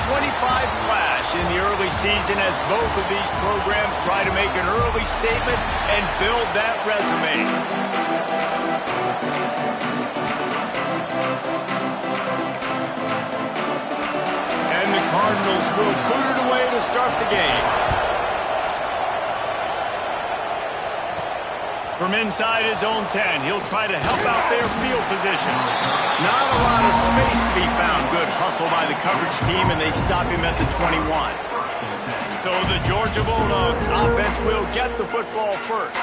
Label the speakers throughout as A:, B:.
A: clash in the early season as both of these programs try to make an early statement and build that resume. And the Cardinals will boot it away to start the game. From inside his own 10, he'll try to help out their field position. Not a lot of space to be found. Good hustle by the coverage team, and they stop him at the 21. So the Georgia Bulldogs offense will get the football first.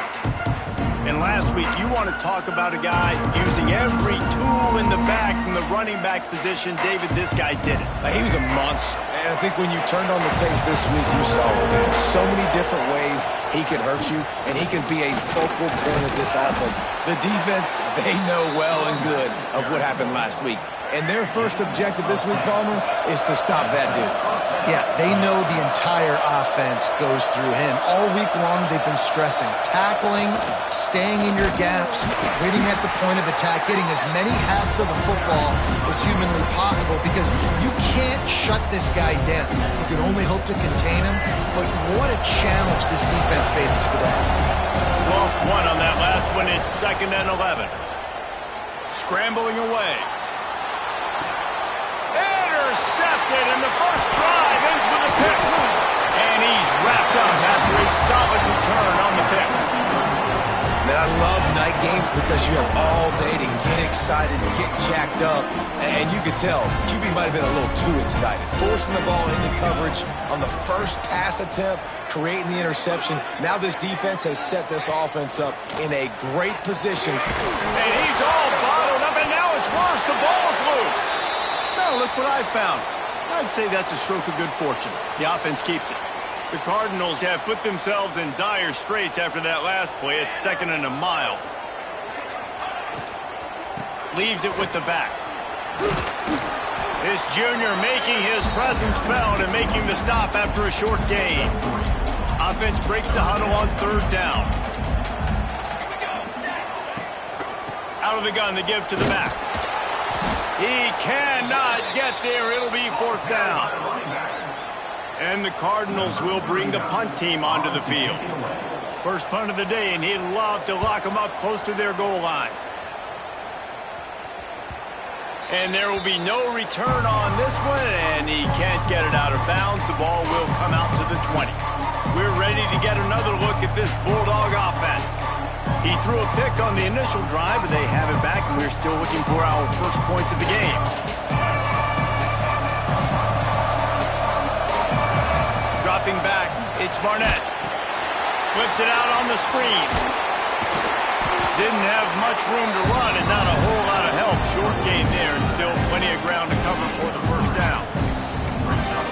A: And last week, you want to talk about a guy using every tool in the bag from the running back position. David, this guy did it.
B: He was a monster. And I think when you turned on the tape this week, you saw it. In so many different ways he could hurt you, and he could be a focal point of this offense. The defense, they know well and good of what happened last week. And their first objective this week, Palmer, is to stop that dude.
C: Yeah, they know the entire offense goes through him. All week long, they've been stressing tackling, staying in your gaps, waiting at the point of attack, getting as many hats to the football as humanly possible because you can't shut this guy down. You can only hope to contain him, but what a challenge this defense faces today.
A: Lost one on that last one. It's 2nd and 11. Scrambling away. Intercepted, and the first drive ends with a pick. And he's wrapped up after a solid return on the pick.
B: Man, I love night games because you have all day to get excited, get jacked up. And you could tell, QB might have been a little too excited. Forcing the ball into coverage on the first pass attempt, creating the interception. Now this defense has set this offense up in a great position.
A: And he's all bottled up, and now it's worse. The ball's loose. No, look what I found. I'd say that's a stroke of good fortune. The offense keeps it. The Cardinals have put themselves in dire straits after that last play. It's 2nd and a mile. Leaves it with the back. This junior making his presence felt and making the stop after a short gain. Offense breaks the huddle on 3rd down. Out of the gun, the give to the back. He cannot get there. It'll be 4th down. And the Cardinals will bring the punt team onto the field. First punt of the day, and he'd love to lock them up close to their goal line. And there will be no return on this one, and he can't get it out of bounds. The ball will come out to the 20. We're ready to get another look at this Bulldog offense. He threw a pick on the initial drive, but they have it back, and we're still looking for our first points of the game. Dropping back, it's Barnett. Flips it out on the screen. Didn't have much room to run and not a whole lot of help. Short gain there and still plenty of ground to cover for the first down.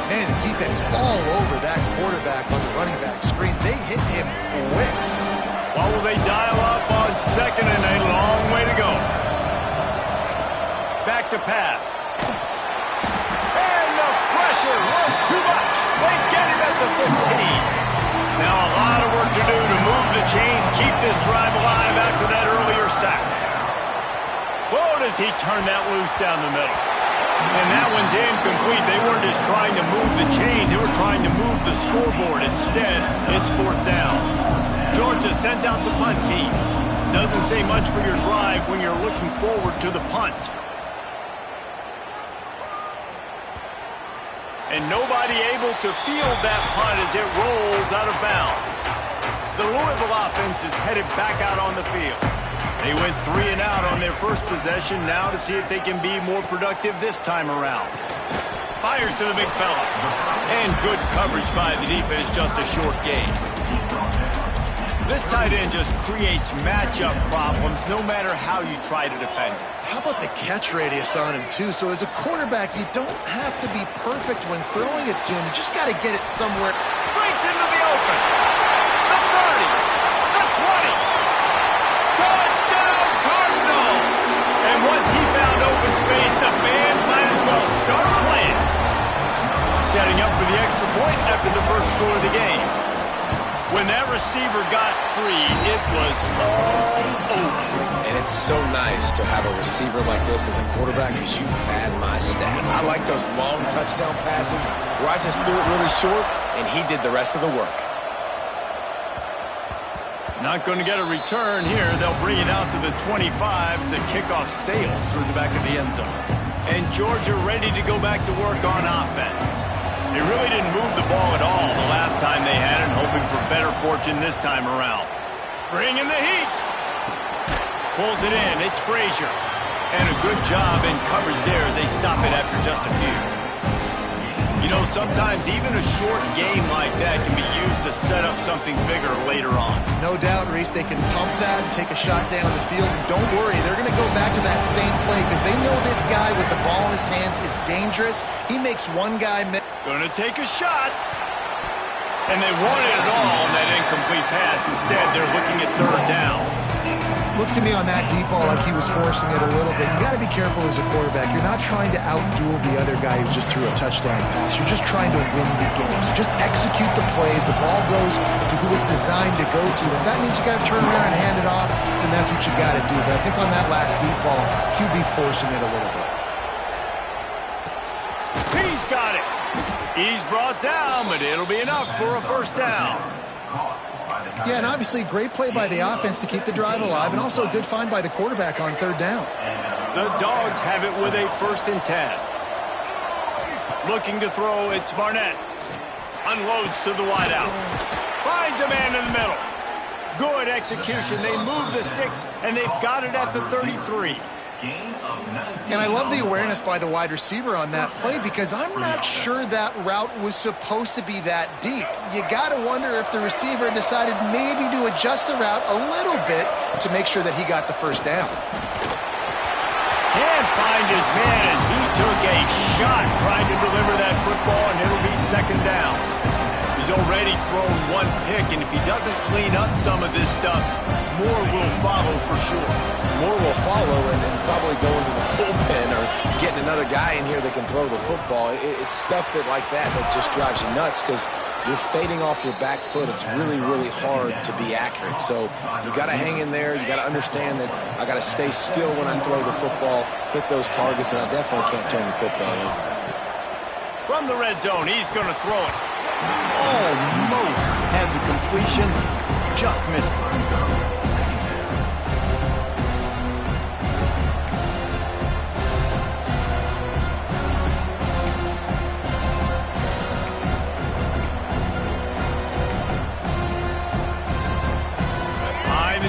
C: Man, the defense all over that quarterback on the running back screen. They hit him quick.
A: What will they dial up on 2nd and a long way to go? Back to pass. And the pressure was too much. They get him at the 15. Now a lot of work to do to move the chains, keep this drive alive after that earlier sack. Whoa, does he turn that loose down the middle. And that one's incomplete. They weren't just trying to move the chains. They were trying to move the scoreboard. Instead, it's 4th down. Georgia sends out the punt team. Doesn't say much for your drive when you're looking forward to the punt. And nobody able to field that punt as it rolls out of bounds. The Louisville offense is headed back out on the field. They went 3 and out on their first possession, now to see if they can be more productive this time around. Fires to the big fella. And good coverage by the defense, just a short gain. This tight end just creates matchup problems no matter how you try to defend it.
C: How about the catch radius on him, too? So as a quarterback, you don't have to be perfect when throwing it to him. You just got to get it somewhere.
A: Breaks into the open. The 30. The 20. Touchdown, Cardinals! And once he found open space, the band might as well start playing. Setting up for the extra point after the first score of the game. When that receiver got free, it was all over.
B: And it's so nice to have a receiver like this as a quarterback because you pad my stats. I like those long touchdown passes where I just threw it really short and he did the rest of the work.
A: Not going to get a return here. They'll bring it out to the 25 as the kickoff sails through the back of the end zone. And Georgia ready to go back to work on offense. They really didn't move the ball at all the last time they had it, hoping for better fortune this time around. Bringing the heat. Pulls it in. It's Frazier. And a good job in coverage there as they stop it after just a few. You know, sometimes even a short game like that can be used to set up something bigger later on.
C: No doubt, Reese, they can pump that and take a shot down the field. And don't worry, they're going to go back to that same play because they know this guy with the ball in his hands is dangerous. He makes one guy miss.
A: Going to take a shot. And they wanted it all on that incomplete pass. Instead, they're looking at third down.
C: Looks to me on that deep ball like he was forcing it a little bit. You got to be careful as a quarterback. You're not trying to outduel the other guy who just threw a touchdown pass. You're just trying to win the game. So just execute the plays. The ball goes to who it's designed to go to. If that means you got to turn around and hand it off, then that's what you got to do. But I think on that last deep ball, QB forcing it a little bit.
A: He's got it. He's brought down, but it'll be enough for a first down.
C: Yeah, and obviously great play by the offense to keep the drive alive, and also a good find by the quarterback on third down.
A: The Dogs have it with a 1st and 10. Looking to throw, it's Barnett. Unloads to the wideout. Finds a man in the middle. Good execution. They move the sticks, and they've got it at the 33.
C: And I love the awareness by the wide receiver on that play because I'm not sure that route was supposed to be that deep. You got to wonder if the receiver decided maybe to adjust the route a little bit to make sure that he got the first down.
A: Can't find his man as he took a shot trying to deliver that football, and it'll be 2nd down. He's already thrown one pick, and if he doesn't clean up some of this stuff, more will follow for sure.
B: More will follow and probably go into the bullpen or getting another guy in here that can throw the football. It's stuff like that just drives you nuts because you're fading off your back foot. It's really, really hard to be accurate. So you got to hang in there. You got to understand that I got to stay still when I throw the football, hit those targets, and I definitely can't turn the football over.
A: From the red zone, he's going to throw it. Almost had the completion, just missed it.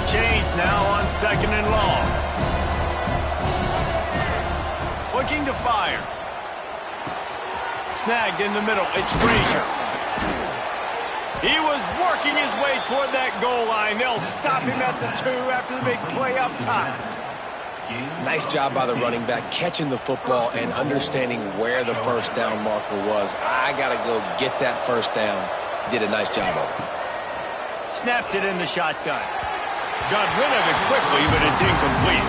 A: Chains now on 2nd and long. Looking to fire. Snagged in the middle. It's Frazier. He was working his way toward that goal line. They'll stop him at the 2 after the big play up top.
B: Nice job by the running back, catching the football and understanding where the first down marker was. I got to go get that first down. He did a nice job of it.
A: Snapped it in the shotgun. Got rid of it quickly, but it's incomplete.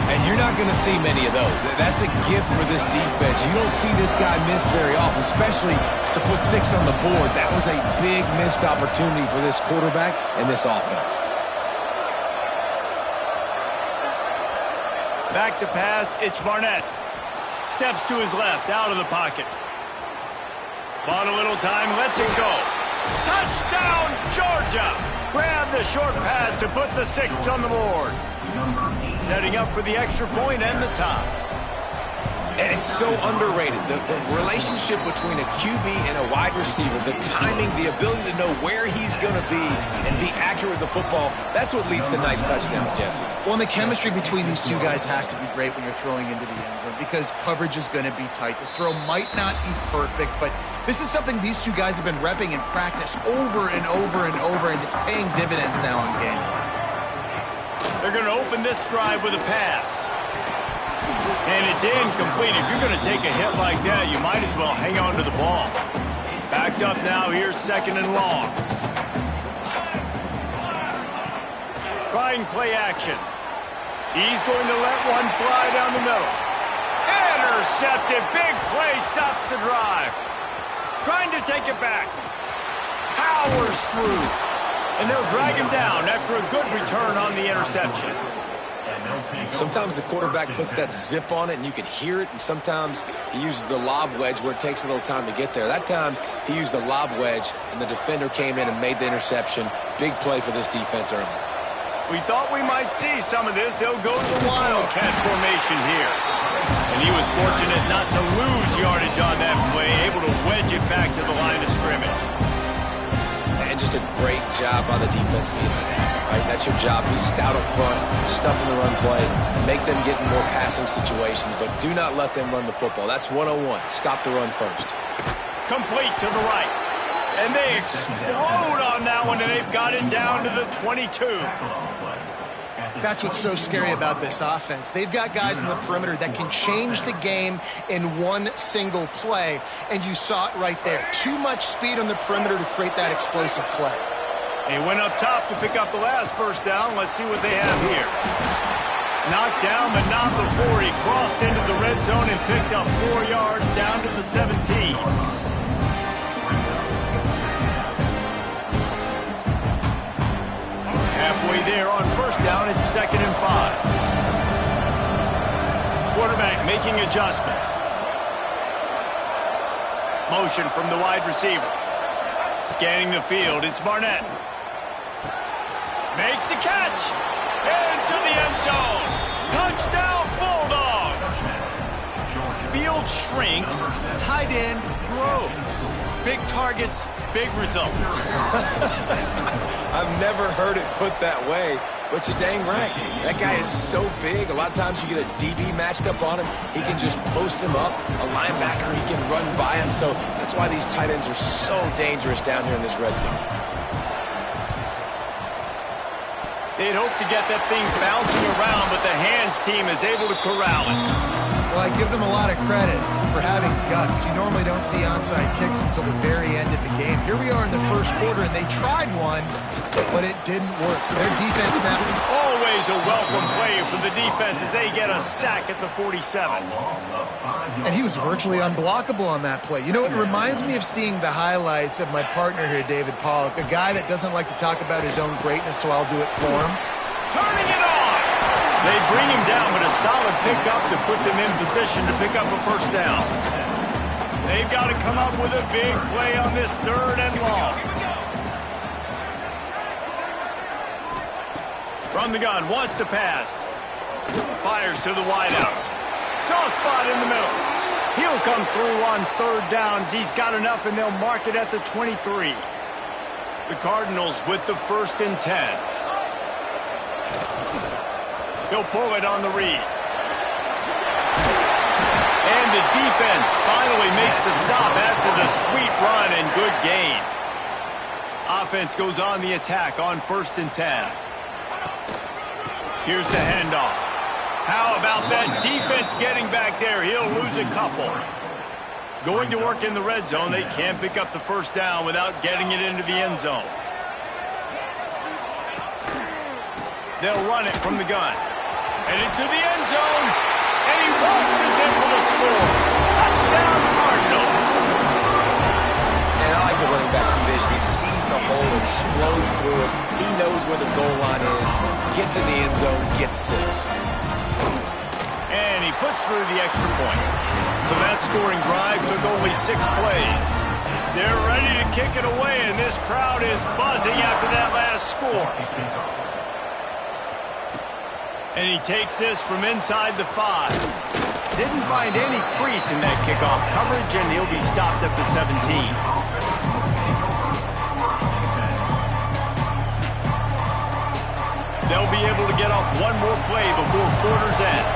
B: And you're not going to see many of those. That's a gift for this defense. You don't see this guy miss very often, especially to put 6 on the board. That was a big missed opportunity for this quarterback and this offense.
A: Back to pass, it's Barnett. Steps to his left, out of the pocket. Bought a little time, lets it go. Touchdown, Georgia! Grab the short pass to put the 6 on the board. Setting up for the extra point and the top.
B: And it's so underrated. The relationship between a QB and a wide receiver, the timing, the ability to know where he's going to be and be accurate with the football, that's what leads to nice touchdowns, Jesse.
C: Well, and the chemistry between these two guys has to be great when you're throwing into the end zone because coverage is going to be tight. The throw might not be perfect, but this is something these two guys have been repping in practice over and over and over, and it's paying dividends now in game.
A: They're going to open this drive with a pass. And it's incomplete. If you're going to take a hit like that, you might as well hang on to the ball. Backed up now, here's 2nd and long. Trying play action. He's going to let one fly down the middle. Intercepted. Big play stops the drive. Trying to take it back. Powers through. And they'll drag him down after a good return on the interception.
B: Sometimes the quarterback puts that zip on it and you can hear it, and sometimes he uses the lob wedge where it takes a little time to get there. That time he used the lob wedge and the defender came in and made the interception. Big play for this defense early.
A: We thought we might see some of this. They'll go to the Wildcat formation here. And he was fortunate not to lose yardage on that play, able to wedge it back to the line of scrimmage.
B: And just a great job by the defense being stout, right? That's your job. Be stout up front, stuff in the run play, make them get in more passing situations, but do not let them run the football. That's 101. Stop the run first.
A: Complete to the right. And they explode on that one, and they've got it down to the 22.
C: That's what's so scary about this offense. They've got guys in the perimeter that can change the game in one single play, and you saw it right there. Too much speed on the perimeter to create that explosive play.
A: He went up top to pick up the last first down. Let's see what they have here. Knocked down, but not before he crossed into the red zone and picked up 4 yards down to the 17. Halfway there on first down, it's 2nd and 5. Quarterback making adjustments. Motion from the wide receiver. Scanning the field, it's Barnett. Makes the catch. Into the end zone. Touchdown, Bulldogs. Field shrinks, tight end grows. Big targets, big results.
B: I've never heard it put that way, but you're dang right. That guy is so big. A lot of times you get a DB matched up on him. He can just post him up. A linebacker, he can run by him. So that's why these tight ends are so dangerous down here in this red zone.
A: They'd hope to get that thing bouncing around, but the hands team is able to corral it.
C: Well, I give them a lot of credit for having guts. You normally don't see onside kicks until the very end of the game. Here we are in the first quarter, and they tried one, but it didn't work. So their defense now...
A: Always a welcome play for the defense as they get a sack at the 47.
C: And he was virtually unblockable on that play. You know, it reminds me of seeing the highlights of my partner here, David Pollock, a guy that doesn't like to talk about his own greatness, so I'll do it for him.
A: Turning it on! They bring him down, but a solid pickup to put them in position to pick up a first down. They've got to come up with a big play on this 3rd and long. From the gun, wants to pass. Fires to the wideout. Soft spot in the middle. He'll come through on 3rd downs. He's got enough, and they'll mark it at the 23. The Cardinals with the 1st and 10. He'll pull it on the read. And the defense finally makes the stop after the sweet run and good gain. Offense goes on the attack on 1st and 10. Here's the handoff. How about that defense getting back there? He'll lose a couple. Going to work in the red zone. They can't pick up the first down without getting it into the end zone. They'll run it from the gun. And into the end zone. And he waltzes in for the score. Touchdown, Cardinals.
B: And I like the running back's vision. He sees the hole, explodes through it. He knows where the goal line is. Gets in the end zone, gets 6.
A: And he puts through the extra point. So that scoring drive took only 6 plays. They're ready to kick it away, and this crowd is buzzing after that last score. And he takes this from inside the 5. Didn't find any crease in that kickoff coverage, and he'll be stopped at the 17. They'll be able to get off one more play before quarter's end.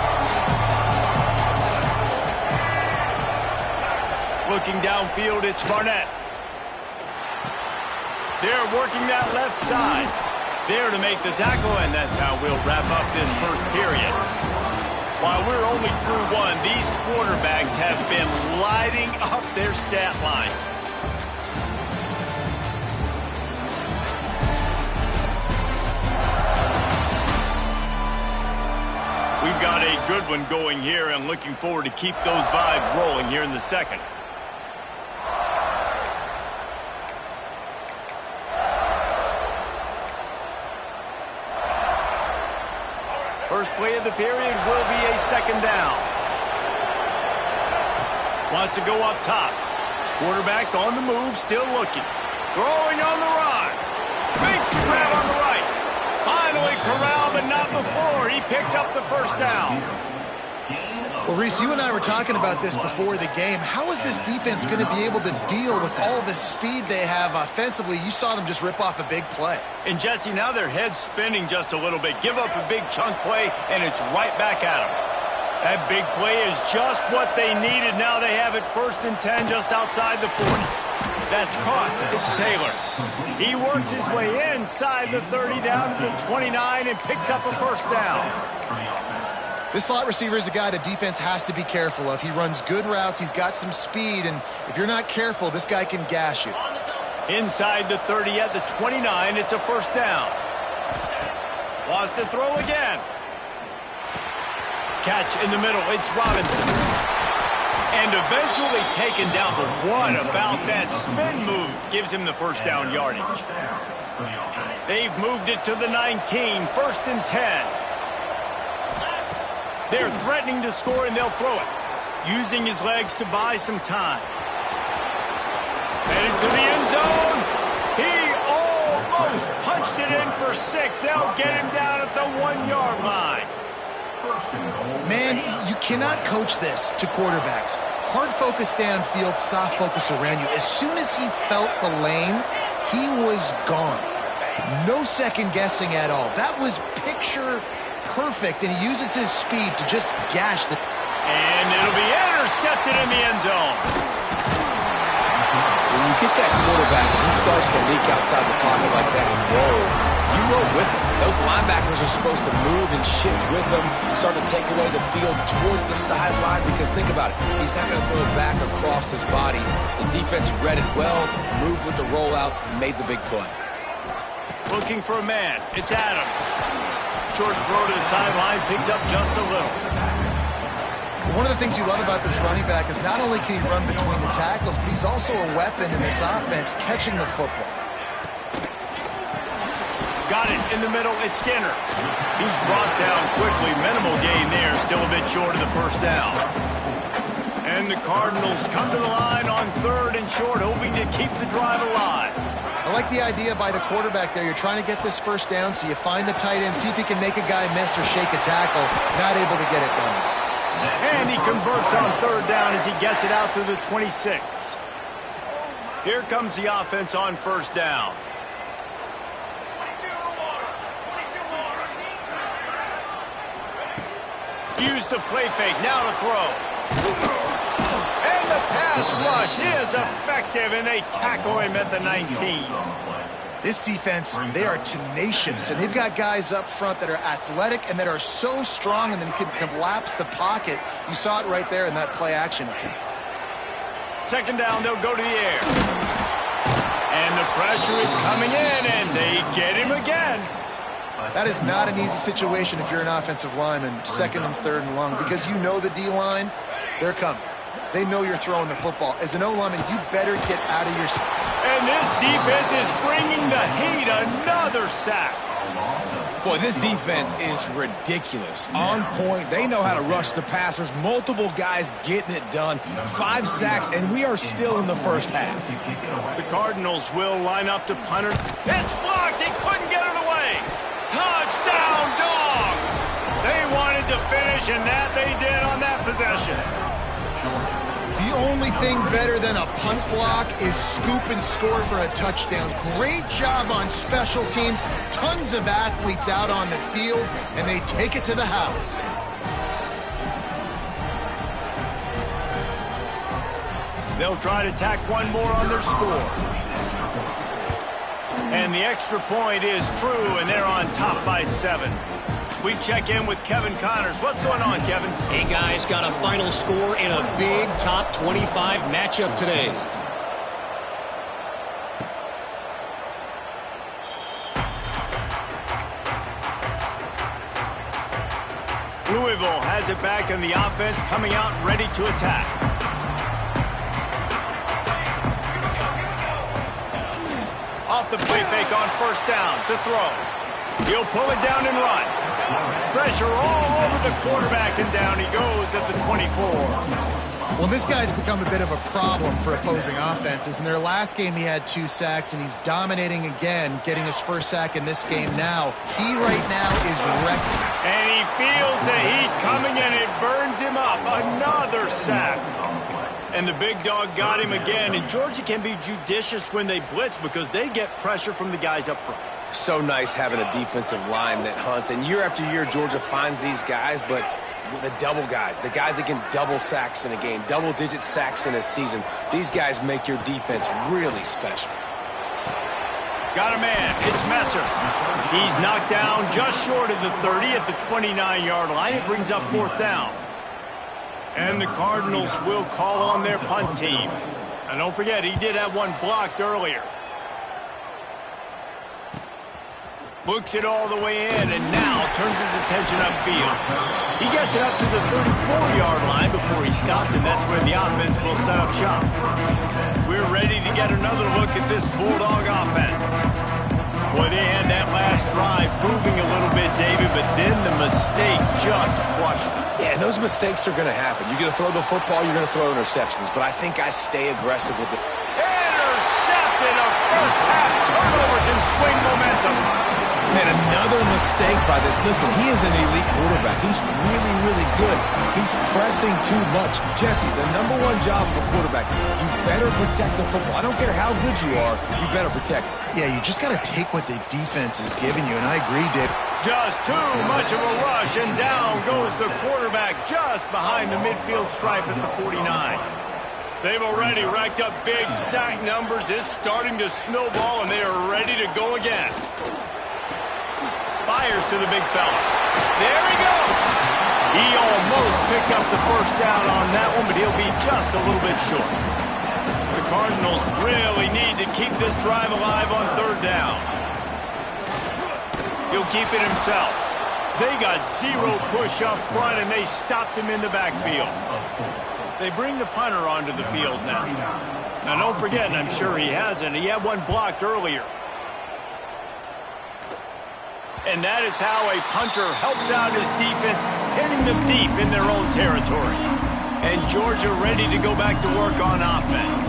A: Looking downfield, it's Barnett. They're working that left side. There to make the tackle, and that's how we'll wrap up this first period. While we're only through one, these quarterbacks have been lighting up their stat line. We've got a good one going here, and looking forward to keep those vibes rolling here in the second. First play of the period will be a second down. Wants to go up top. Quarterback on the move, still looking. Throwing on the run. Makes the grab on the right. Finally corralled, but not before. He picked up the first down.
C: Well, Reese, you and I were talking about this before the game. How is this defense going to be able to deal with all the speed they have offensively? You saw them just rip off a big play.
A: And, Jesse, now their head's spinning just a little bit. Give up a big chunk play, and it's right back at them. That big play is just what they needed. Now they have it 1st and 10 just outside the 40. That's caught. It's Taylor. He works his way inside the 30 down to the 29 and picks up a first down.
C: This slot receiver is a guy the defense has to be careful of. He runs good routes. He's got some speed, and if you're not careful, this guy can gash you.
A: Inside the 30 at the 29, it's a first down. Wants to throw again. Catch in the middle, it's Robinson. And eventually taken down, but what about that spin move? Gives him the first down yardage. They've moved it to the 19, 1st and 10. They're threatening to score, and they'll throw it. Using his legs to buy some time. Headed to the end zone. He almost punched it in for 6. They'll get him down at the 1-yard line.
C: Man, you cannot coach this to quarterbacks. Hard focus downfield, soft focus around you. As soon as he felt the lane, he was gone. No second guessing at all. That was picture perfect, and he uses his speed to just gash the...
A: And it'll be intercepted in the end zone.
B: When you get that quarterback and he starts to leak outside the pocket like that and roll, you roll with him. Those linebackers are supposed to move and shift with them, start to take away the field towards the sideline, because think about it, he's not going to throw it back across his body. The defense read it well, moved with the rollout, and made the big play.
A: Looking for a man. It's Adams. Short throw to the sideline, picks up just a little.
C: One of the things you love about this running back is not only can he run between the tackles, but he's also a weapon in this offense catching the football.
A: Got it in the middle. It's Skinner. He's brought down quickly. Minimal gain there. Still a bit short of the first down. And the Cardinals come to the line on 3rd and short, hoping to keep the drive alive.
C: I like the idea by the quarterback there. You're trying to get this first down, so you find the tight end, see if he can make a guy miss or shake a tackle. Not able to get it done.
A: And he converts on 3rd down as he gets it out to the 26. Here comes the offense on 1st down. Use the play fake, now to throw. And the pass rush is effective, and they tackle him at the 19.
C: This defense, they are tenacious, and they've got guys up front that are athletic and that are so strong and then can collapse the pocket. You saw it right there in that play-action attempt. 2nd
A: down, they'll go to the air. And the pressure is coming in, and they get him again.
C: That is not an easy situation if you're an offensive lineman, 2nd and 3rd and long, because you know the D-line, they're coming. They know you're throwing the football. As an O-lineman, you better get out of your...
A: And this defense is bringing the heat. Another sack.
B: Boy, this defense is ridiculous. On point. They know how to rush the passers. Multiple guys getting it done. 5 sacks, and we are still in the first half.
A: The Cardinals will line up to punter. It's blocked. He couldn't get it away. Touchdown, Dogs. They wanted to finish, and that they did on that possession.
C: The only thing better than a punt block is scoop and score for a touchdown. Great job on special teams. Tons of athletes out on the field, and they take it to the house.
A: They'll try to tack one more on their score. And the extra point is true, and they're on top by 7. We check in with Kevin Connors. What's going on, Kevin?
D: Hey, guys, got a final score in a big top 25 matchup today.
A: Louisville has it back, and the offense coming out ready to attack. Off the play fake on 1st down to throw. He'll pull it down and run. Pressure all over the quarterback, and down he goes at the 24.
C: Well, this guy's become a bit of a problem for opposing offenses. In their last game, he had 2 sacks, and he's dominating again, getting his first sack in this game now. He right now is wrecking.
A: And he feels the heat coming, and it burns him up. Another sack. And the big dog got him again. And Georgia can be judicious when they blitz because they get pressure from the guys up front.
B: So nice having a defensive line that hunts. And year after year, Georgia finds these guys, but with the double guys, the guys that can double sacks in a game, double-digit sacks in a season, these guys make your defense really special.
A: Got a man. It's Messer. He's knocked down just short of the 30 at the 29-yard line. It brings up 4th down. And the Cardinals will call on their punt team. And don't forget, he did have one blocked earlier. Looks it all the way in, and now turns his attention upfield. He gets it up to the 34-yard line before he stopped, and that's where the offense will set up shop. We're ready to get another look at this Bulldog offense. Boy, they had that last drive moving a little bit, David, but then the mistake just crushed them.
B: Yeah, those mistakes are going to happen. You're going to throw the football, you're going to throw interceptions, but I think I stay aggressive with it.
A: Intercepted! A first-half turnover can swing momentum.
B: Man, another mistake by this. Listen, he is an elite quarterback. He's really, really good. He's pressing too much. Jesse, the #1 job of a quarterback, you better protect the football. I don't care how good you are, you better protect it.
C: Yeah, you just got to take what the defense is giving you, and I agree, Dave.
A: Just too much of a rush, and down goes the quarterback just behind the midfield stripe at the 49. They've already racked up big sack numbers. It's starting to snowball, and they are ready to go again. Fires to the big fella. There he goes. He almost picked up the first down on that one, but he'll be just a little bit short. The Cardinals really need to keep this drive alive on 3rd down. He'll keep it himself. They got 0 push up front, and they stopped him in the backfield. They bring the punter onto the field now. Now, don't forget, and I'm sure he hasn't, he had one blocked earlier. And that is how a punter helps out his defense, pinning them deep in their own territory. And Georgia ready to go back to work on offense.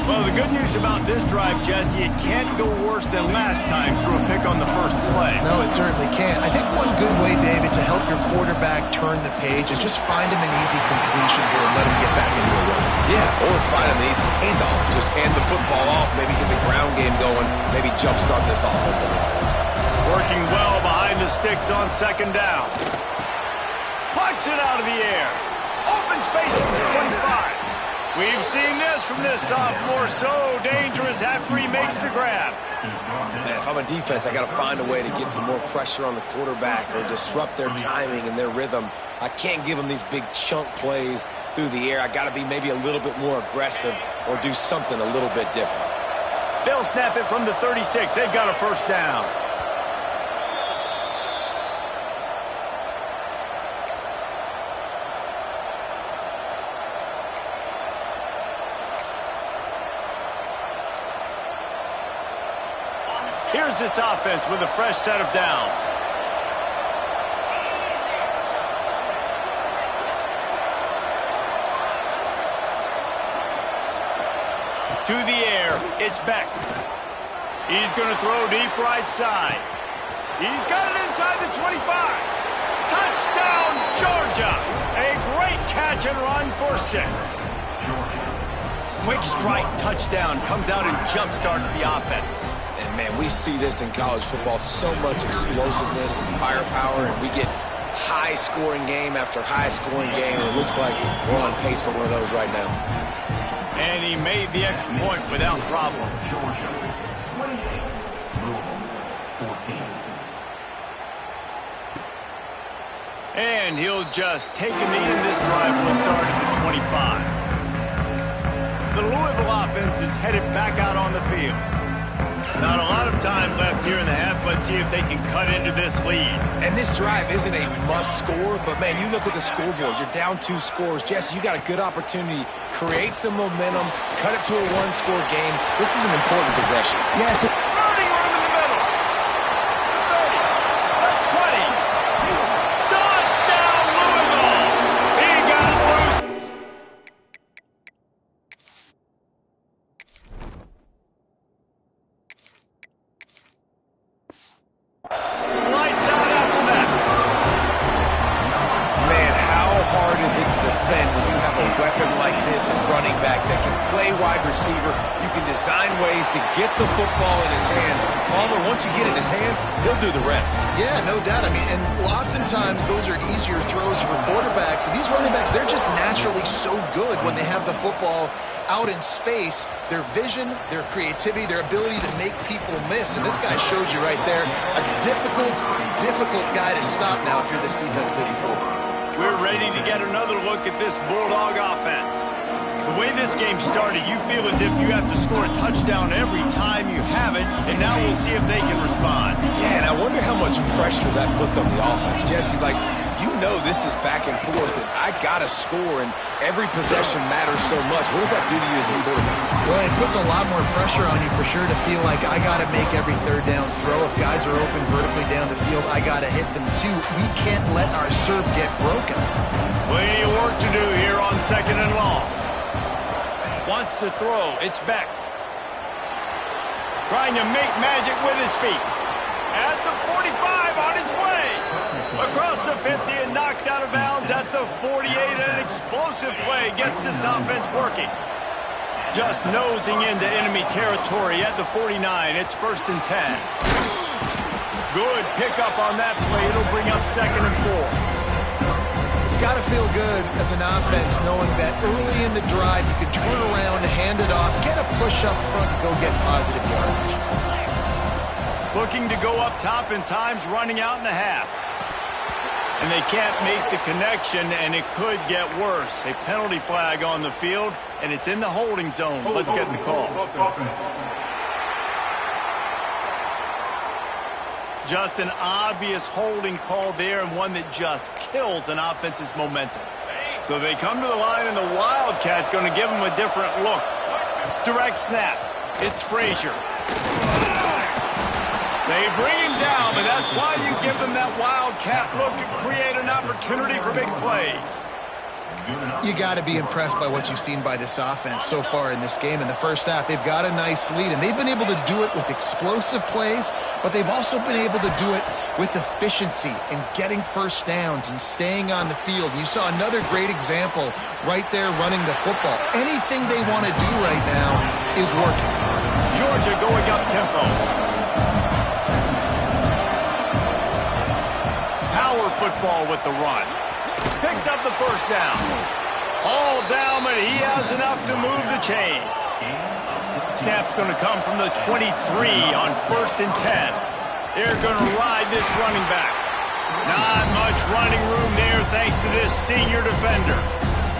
A: Well, the good news about this drive, Jesse, it can't go worse than last time through a pick on the first play.
C: No, it certainly can't. I think one good way, David, to help your quarterback turn the page is just find him an easy completion here and let him get back into a run.
B: Yeah, or find an easy handoff. Just hand the football off, maybe get the ground game going, maybe jumpstart this offense a little bit.
A: Working well behind the sticks on 2nd down. Plucks it out of the air. Open space at the 25. We've seen this from this sophomore. So dangerous after he makes the grab.
B: Man, if I'm a defense, I got to find a way to get some more pressure on the quarterback or disrupt their timing and their rhythm. I can't give them these big chunk plays through the air. I got to be maybe a little bit more aggressive or do something a little bit different.
A: They'll snap it from the 36. They've got a first down. Here's this offense with a fresh set of downs. To the air, it's Beck. He's going to throw deep right side. He's got it inside the 25. Touchdown, Georgia! A great catch and run for 6. Quick strike touchdown comes out and jump-starts the offense.
B: And, man, we see this in college football, so much explosiveness and firepower, and we get high-scoring game after high-scoring game, and it looks like we're on pace for one of those right now.
A: And he made the extra point without problem.
E: Georgia, 28, Louisville, 14.
A: And he'll just take a knee, and this drive will start at the 25. The Louisville offense is headed back out on the field. Not a lot of time left here in the half. Let's see if they can cut into this lead.
B: And this drive isn't a must score, but, man, you look at the scoreboard. You're down 2 scores. Jesse, you got a good opportunity. Create some momentum. Cut it to a 1-score game. This is an important possession.
C: Yeah, it's a
A: Running room in the middle. The 30. The 20.
B: design ways to get the football in his hand. Palmer, once you get it in his hands, he'll do the rest.
C: Yeah, no doubt. I mean, and oftentimes those are easier throws for quarterbacks. These running backs, they're just naturally so good when they have the football out in space. Their vision, their creativity, their ability to make people miss. And this guy showed you right there, a difficult guy to stop now if you're this defense moving forward.
A: We're ready to get another look at this Bulldog offense. The way this game started, you feel as if you have to score a touchdown every time you have it, and now we'll see if they can respond.
B: Yeah, and I wonder how much pressure that puts on the offense. Jesse, like, you know this is back and forth, and I got to score, and every possession matters so much. What does that do to you as a quarterback?
C: Well, it puts a lot more pressure on you for sure to feel like I got to make every third down throw. If guys are open vertically down the field, I got to hit them too. We can't let our serve get broken.
A: Plenty of work to do here on 2nd and long. Wants to throw. It's Beck. Trying to make magic with his feet. At the 45, on his way. Across the 50 and knocked out of bounds at the 48. An explosive play gets this offense working. Just nosing into enemy territory at the 49. It's 1st and 10. Good pickup on that play. It'll bring up 2nd and 4.
C: It's got to feel good as an offense knowing that early in the drive you can turn around, hand it off, get a push up front, and go get positive yardage.
A: Looking to go up top in times, running out in the half. And they can't make the connection, and it could get worse. A penalty flag on the field, and it's in the holding zone. Let's get the call. Just an obvious holding call there, and one that just kills an offense's momentum. So they come to the line, and the Wildcat going to give them a different look. Direct snap. It's Frazier. They bring him down, but that's why you give them that Wildcat look to create an opportunity for big plays.
C: You got to be impressed by what you've seen by this offense so far in this game. In the first half, they've got a nice lead, and they've been able to do it with explosive plays, but they've also been able to do it with efficiency and getting first downs and staying on the field. You saw another great example right there running the football. Anything they want to do right now is working.
A: Georgia going up tempo. Power football with the run. Picks up the first down. All down, but he has enough to move the chains. Snap's going to come from the 23 on 1st and 10. They're going to ride this running back. Not much running room there thanks to this senior defender.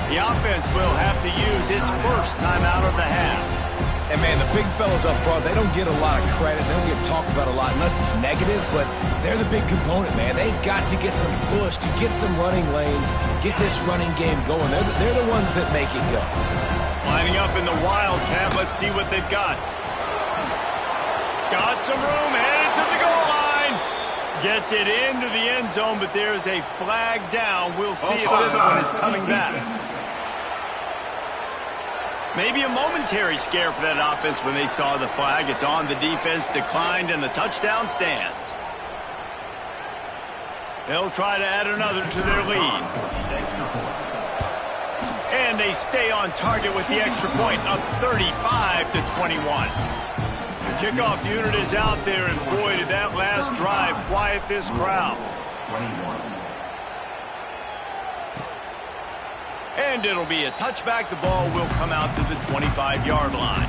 A: The offense will have to use its first time out of the half.
B: And, man, the big fellas up front, they don't get a lot of credit. They don't get talked about a lot unless it's negative, but they're the big component, man. They've got to get some push, to get some running lanes, get this running game going. They're the ones that make it go.
A: Lining up in the Wildcat. Let's see what they've got. Got some room, headed to the goal line. Gets it into the end zone, but there's a flag down. We'll see if this one is coming back. Maybe a momentary scare for that offense when they saw the flag. It's on, the defense declined, and the touchdown stands. They'll try to add another to their lead. And they stay on target with the extra point, up 35-21. The kickoff unit is out there, and boy, did that last drive quiet this crowd.
E: 21.
A: And it'll be a touchback. The ball will come out to the 25-yard line.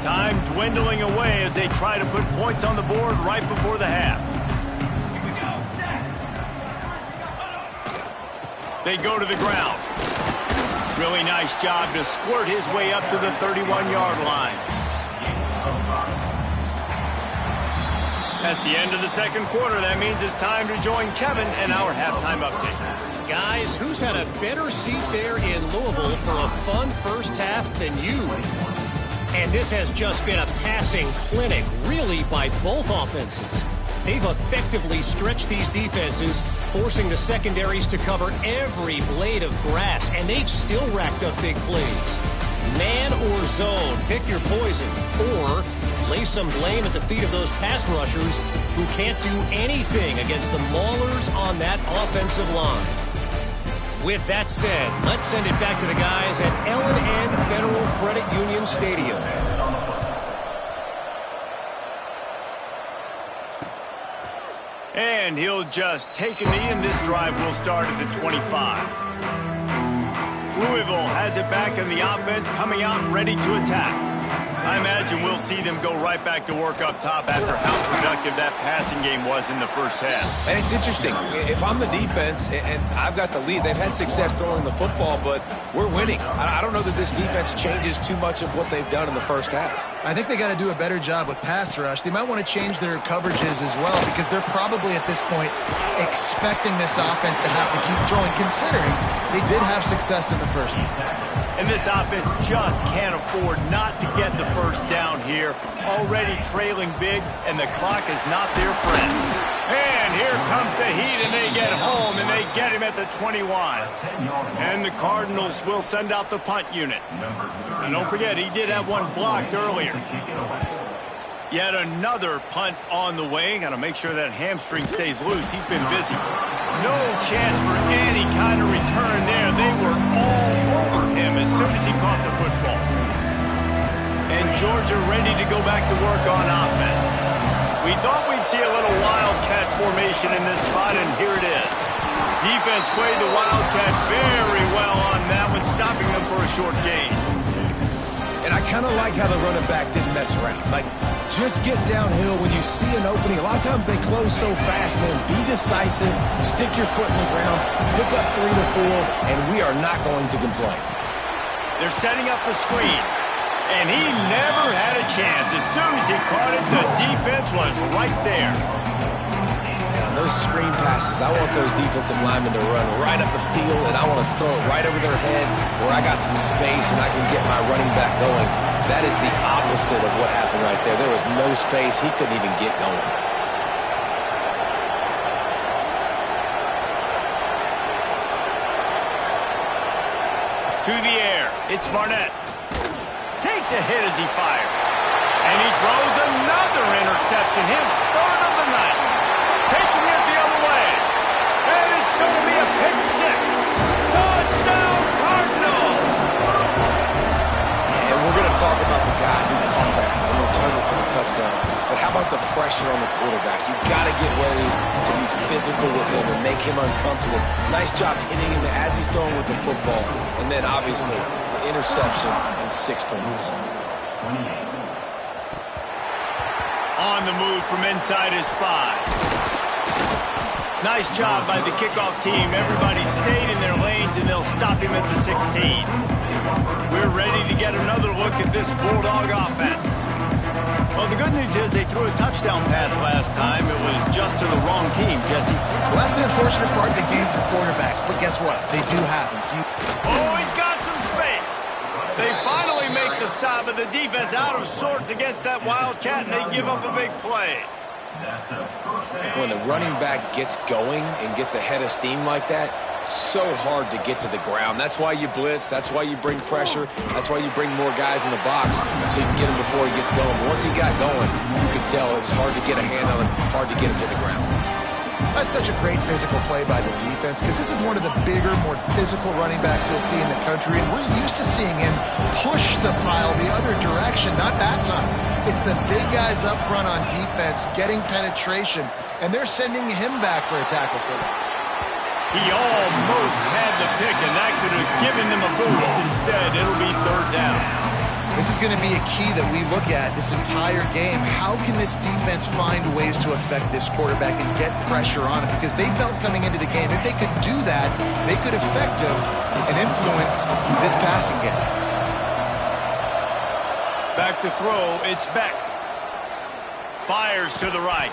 A: Time dwindling away as they try to put points on the board right before the half. They go to the ground. Really nice job to squirt his way up to the 31-yard line. That's the end of the second quarter. That means it's time to join Kevin in our halftime update.
D: Guys, who's had a better seat there in Louisville for a fun first half than you? And this has just been a passing clinic, really, by both offenses. They've effectively stretched these defenses, forcing the secondaries to cover every blade of grass, and they've still racked up big plays. Man or zone, pick your poison, or lay some blame at the feet of those pass rushers who can't do anything against the maulers on that offensive line. With that said, let's send it back to the guys at L&N Federal Credit Union Stadium.
A: And he'll just take a knee, and this drive will start at the 25. Louisville has it back in the offense, coming out ready to attack. I imagine we'll see them go right back to work up top after how productive that passing game was in the first half.
B: And it's interesting. If I'm the defense and I've got the lead, they've had success throwing the football, but we're winning. I don't know that this defense changes too much of what they've done in the first half.
C: I think they got to do a better job with pass rush. They might want to change their coverages as well because they're probably at this point expecting this offense to have to keep throwing, considering they did have success in the first half.
A: And this offense just can't afford not to get the first down here. Already trailing big, and the clock is not their friend. And here comes the heat, and they get home, and they get him at the 21. And the Cardinals will send out the punt unit. And don't forget, he did have one blocked earlier. Yet another punt on the way. Got to make sure that hamstring stays loose. He's been busy. No chance for any kind of return there. They were all over him as soon as he caught the football. And Georgia ready to go back to work on offense. We thought we'd see a little wildcat formation in this spot, and here it is. Defense played the wildcat very well on that one, stopping them for a short gain.
B: And I kind of like how the running back didn't mess around. Like, just get downhill when you see an opening. A lot of times they close so fast, man. Be decisive, stick your foot in the ground, pick up 3 to 4, and we are not going to complain.
A: They're setting up the screen, and he never had a chance. As soon as he caught it, the defense was right there.
B: On those screen passes, I want those defensive linemen to run right up the field, and I want to throw it right over their head where I got some space and I can get my running back going. That is the opposite of what happened right there. There was no space. He couldn't even get going.
A: To the air. It's Barnett. Takes a hit as he fires. And he throws another interception, his third of the night. Taking it the other way. And it's going to be a pick six. Touchdown, Cardinals!
B: And we're going to talk about the guy who caught that and returned it for the touchdown. But how about the pressure on the quarterback? You've got to get ways to be physical with him and make him uncomfortable. Nice job hitting him as he's throwing with the football. And then, obviously, the interception and 6 points.
A: On the move from inside his 5. Nice job by the kickoff team. Everybody stayed in their lanes, and they'll stop him at the 16. We're ready to get another look at this Bulldog offense. Well, the good news is they threw a touchdown pass last time. It was just to the wrong team, Jesse.
C: Well, that's an unfortunate part of the game for quarterbacks, but guess what? They do happen. So
A: Oh, he's got some space. They finally make the stop, but the defense out of sorts against that Wildcat, and they give up a big play.
B: When the running back gets going and gets ahead of steam like that, so hard to get to the ground. That's why you blitz. That's why you bring pressure. That's why you bring more guys in the box so you can get him before he gets going. But once he got going, you could tell it was hard to get a hand on him, hard to get him to the ground.
C: that's such a great physical play by the defense because this is one of the bigger, more physical running backs you'll see in the country, and we're used to seeing him push the pile the other direction. Not that time. It's the big guys up front on defense getting penetration, and they're sending him back for a tackle for that.
A: He almost had the pick, and that could have given them a boost. Instead, it'll be third down.
C: This is going to be a key that we look at this entire game. How can this defense find ways to affect this quarterback and get pressure on him? Because they felt coming into the game, if they could do that, they could affect him and influence this passing game.
A: Back to throw, it's Beck. Fires to the right.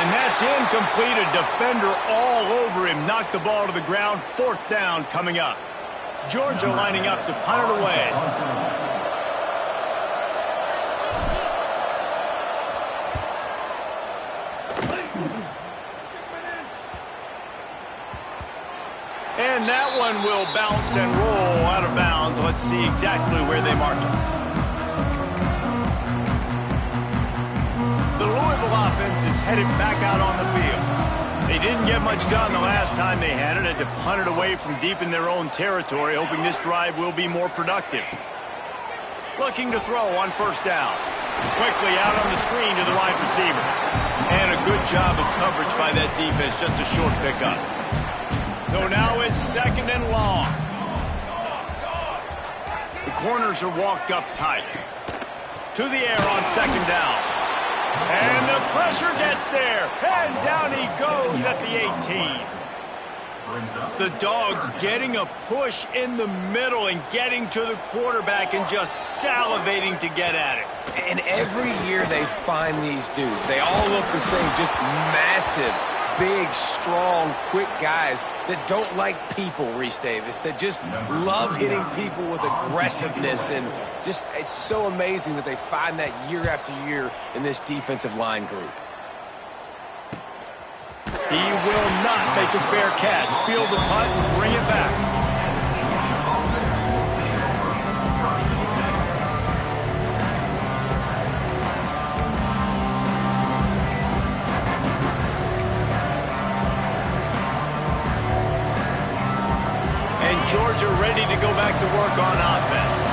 A: And that's incomplete. A defender all over him. Knocked the ball to the ground. Fourth down coming up. Georgia lining up to punt it away. And that one will bounce and roll out of bounds. Let's see exactly where they mark it. The Louisville offense is headed back out on the field. They They didn't get much done the last time they had it. Had to punt it away from deep in their own territory, hoping this drive will be more productive. Looking to throw on first down. Quickly out on the screen to the wide receiver. And a good job of coverage by that defense, just a short pickup. So now it's 2nd and long. The corners are walked up tight. To the air on 2nd down. And the pressure gets there. And down he goes at the 18. The Dogs getting a push in the middle and getting to the quarterback and just salivating to get at it.
B: And every year they find these dudes. They all look the same, just massive, big, strong, quick guys that don't like people, Reese Davis, that just love hitting people with aggressiveness. And just, it's so amazing that they find that year after year in this defensive line group.
A: He will not make a fair catch. Field the punt and bring it back. And Georgia ready to go back to work on offense.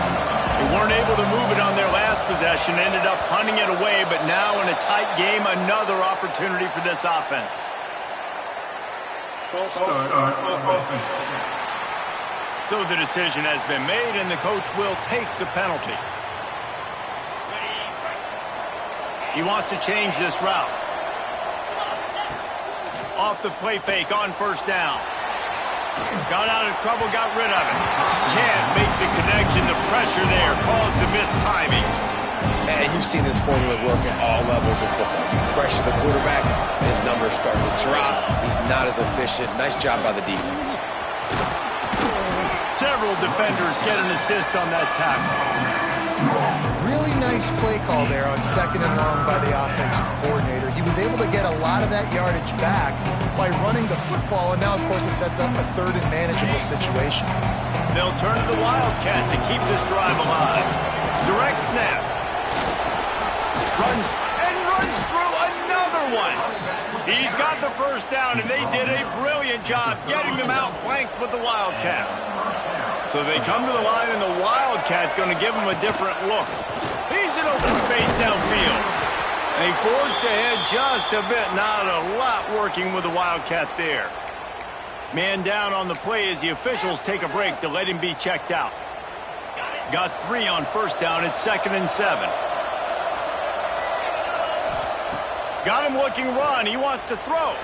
A: They weren't able to move it on their last possession, ended up punting it away, but now in a tight game, another opportunity for this offense.
E: False start offense.
A: So the decision has been made, and the coach will take the penalty. He wants to change this route. Off the play fake on first down. Got out of trouble, got rid of it. Can't make the connection. The pressure there caused the missed timing.
B: And you've seen this formula work at all levels of football. You pressure the quarterback, his numbers start to drop. He's not as efficient. Nice job by the defense.
A: Several defenders get an assist on that tackle.
C: Really nice play call there on 2nd and long by the offensive coordinator. He was able to get a lot of that yardage back by running the football, and now, of course, it sets up a 3rd and manageable situation.
A: They'll turn to the Wildcat to keep this drive alive. Direct snap. Runs through another one. He's got the first down, and they did a brilliant job getting them outflanked with the Wildcat. So they come to the line, and the Wildcat going to give him a different look. He's in open space downfield. They forced ahead just a bit. Not a lot working with the Wildcat there. Man down on the play as the officials take a break to let him be checked out. Got 3 on first down. It's 2nd and 7. Got him looking run. He wants to throw.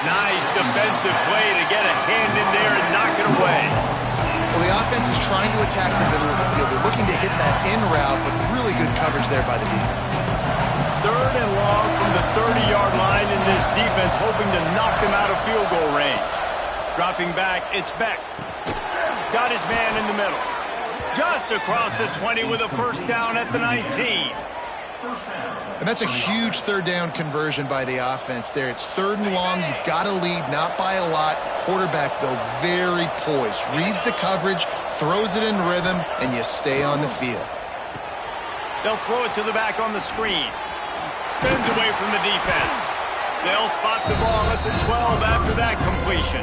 A: Nice defensive play to get a hand in there and knock it away.
C: Well, the offense is trying to attack the middle of the field. They're looking to hit that in route, but really good coverage there by the defense.
A: 3rd and long from the 30-yard line in this defense, hoping to knock them out of field goal range. Dropping back, it's Beck. Got his man in the middle. Just across the 20 with a first down at the 19.
C: And that's a huge 3rd down conversion by the offense there. It's 3rd and long. You've got to lead, not by a lot. Quarterback, though, very poised. Reads the coverage, throws it in rhythm, and you stay on the field.
A: They'll throw it to the back on the screen. Spins away from the defense. They'll spot the ball at the 12 after that completion.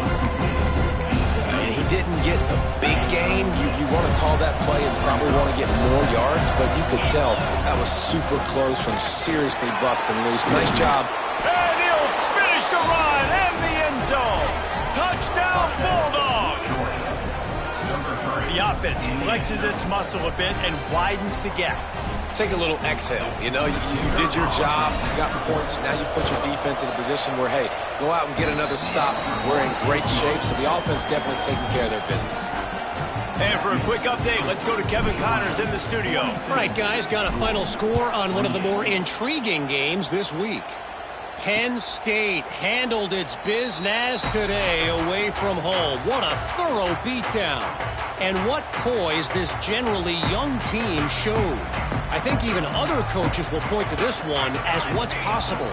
B: And he didn't get a big gain. You want to call that play and probably want to get more yards, but you could tell that was super close from seriously busting loose. Nice job.
A: And he'll finish the run and the end zone. Touchdown, Bulldogs. The offense flexes its muscle a bit and widens the gap.
B: Take a little exhale. You know, you did your job. You got points. Now you put your defense in a position where, hey, go out and get another stop. We're in great shape, so the offense definitely taking care of their business.
A: And for a quick update, let's go to Kevin Connors in the studio.
D: All right, guys, got a final score on one of the more intriguing games this week. Penn State handled its business today away from home. What a thorough beatdown. And what poise this generally young team showed. I think even other coaches will point to this one as what's possible.